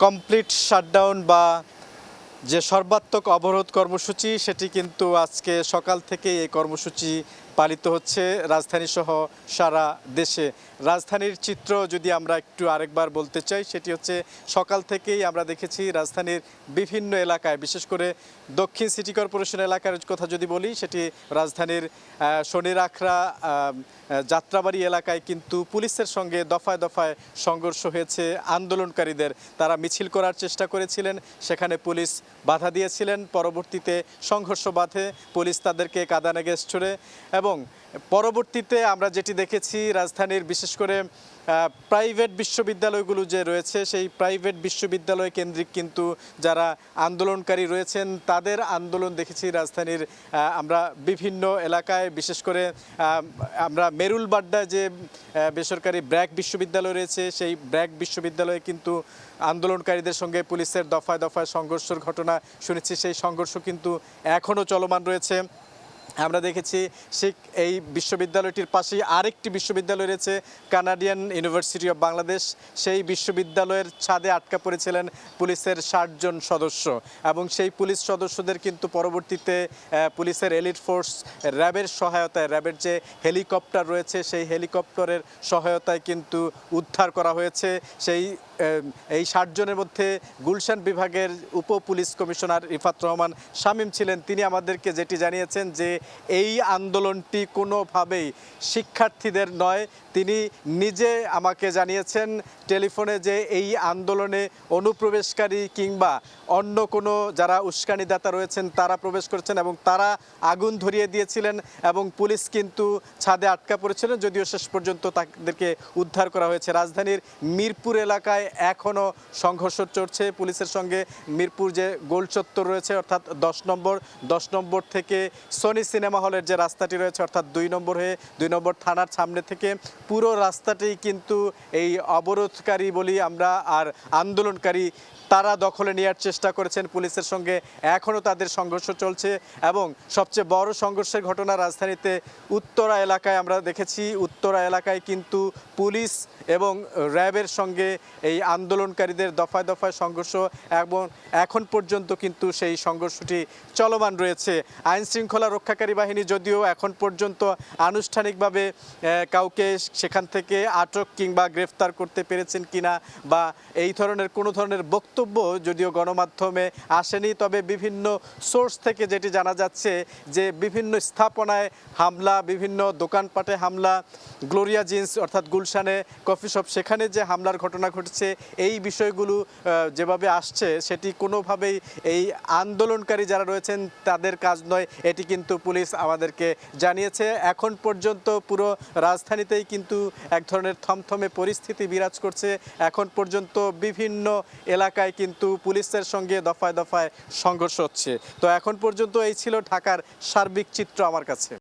Complete shutdown বা যে সর্বাত্মক অবরোধ কর্মসূচি সেটি কিন্তু আজকে সকাল থেকে এই কর্মসূচি পালিত হচ্ছে রাজধানী সহ সারা দেশে। রাজধানীর চিত্র যদি আমরা একটু আরেকবার বলতে চাই, সেটি হচ্ছে সকাল থেকেই আমরা দেখেছি রাজধানীর বিভিন্ন এলাকায়, বিশেষ করে দক্ষিণ সিটি কর্পোরেশন এলাকার কথা যদি বলি, সেটি রাজধানীর শনির আখড়া যাত্রাবাড়ি এলাকায় কিন্তু পুলিশের সঙ্গে দফায় দফায় সংঘর্ষ হয়েছে আন্দোলনকারীদের। তারা মিছিল করার চেষ্টা করেছিলেন, সেখানে পুলিশ বাধা দিয়েছিলেন। পরবর্তীতে সংঘর্ষ বাধে, পুলিশ তাদেরকে কাঁদানে গ্যাস ছোড়ে এবং পরবর্তীতে আমরা যেটি দেখেছি রাজধানীর বিশেষ করে প্রাইভেট বিশ্ববিদ্যালয়গুলো যে রয়েছে, সেই প্রাইভেট বিশ্ববিদ্যালয় কেন্দ্রিক কিন্তু যারা আন্দোলনকারী রয়েছেন তাদের আন্দোলন দেখেছি রাজধানীর আমরা বিভিন্ন এলাকায়। বিশেষ করে আমরা মেরুলবাড্ডায় যে বেসরকারি ব্র্যাক বিশ্ববিদ্যালয় রয়েছে, সেই ব্র্যাক বিশ্ববিদ্যালয়ে কিন্তু আন্দোলনকারীদের সঙ্গে পুলিশের দফায় দফায় সংঘর্ষের ঘটনা শুনেছি। সেই সংঘর্ষ কিন্তু এখনও চলমান রয়েছে। আমরা দেখেছি ঠিক এই বিশ্ববিদ্যালয়টির পাশেই আরেকটি বিশ্ববিদ্যালয় রয়েছে, কানাডিয়ান ইউনিভার্সিটি অফ বাংলাদেশ। সেই বিশ্ববিদ্যালয়ের ছাদে আটকা পড়েছিলেন পুলিশের 60 জন সদস্য এবং সেই পুলিশ সদস্যদের কিন্তু পরবর্তীতে পুলিশের এলিট ফোর্স র্যাবের সহায়তায়, র্যাবের যে হেলিকপ্টার রয়েছে সেই হেলিকপ্টারের সহায়তায় কিন্তু উদ্ধার করা হয়েছে। এই 60 জনের মধ্যে গুলশান বিভাগের উপ পুলিশ কমিশনার রিফাত রহমান শামীম ছিলেন। তিনি আমাদেরকে যেটি জানিয়েছেন যে এই আন্দোলনটি কোনোভাবেই শিক্ষার্থীদের নয়। তিনি নিজে আমাকে জানিয়েছেন টেলিফোনে যে এই আন্দোলনে অনুপ্রবেশকারী কিংবা অন্য কোনো যারা উস্কানিদাতা রয়েছেন তারা প্রবেশ করেছেন এবং তারা আগুন ধরিয়ে দিয়েছিলেন এবং পুলিশ কিন্তু ছাদে আটকা পড়েছিলেন, যদিও শেষ পর্যন্ত তাদেরকে উদ্ধার করা হয়েছে। রাজধানীর মিরপুর এলাকায় এখনও সংঘর্ষ চলছে পুলিশের সঙ্গে। মিরপুর যে গোল চত্বর রয়েছে অর্থাৎ 10 নম্বর থেকে সনি সিনেমা হলের যে রাস্তাটি রয়েছে অর্থাৎ 2 নম্বর হয়ে 2 নম্বর থানার সামনে থেকে পুরো রাস্তাটি কিন্তু এই অবরোধকারী বলি আমরা আর আন্দোলনকারী তারা দখলে নেওয়ার চেষ্টা করেছেন পুলিশের সঙ্গে। এখনও তাদের সংঘর্ষ চলছে এবং সবচেয়ে বড় সংঘর্ষের ঘটনা রাজধানীতে উত্তরা এলাকায় আমরা দেখেছি। উত্তরা এলাকায় কিন্তু পুলিশ এবং র্যাবের সঙ্গে এই আন্দোলনকারীদের দফায় দফায় সংঘর্ষ এবং এখন পর্যন্ত কিন্তু সেই সংঘর্ষটি চলমান রয়েছে। আইন শৃঙ্খলা রক্ষাকারী বাহিনী যদিও এখন পর্যন্ত আনুষ্ঠানিকভাবে কাউকে সেখান থেকে আটক কিংবা গ্রেফতার করতে পেরেছেন কিনা বা এই ধরনের কোনো ধরনের বক্তব্য যদিও গণমাধ্যমে আসেনি, তবে বিভিন্ন সোর্স থেকে যেটি জানা যাচ্ছে যে বিভিন্ন স্থাপনায় হামলা, বিভিন্ন দোকানপাটে হামলা, গ্লোরিয়া জিন্স অর্থাৎ গুলশানে কফি শপ সেখানে যে হামলার ঘটনা ঘটেছে, এই বিষয়গুলো যেভাবে আসছে সেটি কোনোভাবেই এই আন্দোলনকারী যারা রয়েছেন তাদের কাজ নয়, এটি কিন্তু পুলিশ আমাদেরকে জানিয়েছে। এখন পর্যন্ত পুরো রাজধানীতেই কিন্তু এক ধরনের থমথমে পরিস্থিতি বিরাজ করছে। এখন পর্যন্ত বিভিন্ন এলাকায় কিন্তু পুলিশের সঙ্গে দফায় দফায় সংঘর্ষ হচ্ছে। তো এখন পর্যন্ত এই ছিল ঢাকার সার্বিক চিত্র আমার কাছে।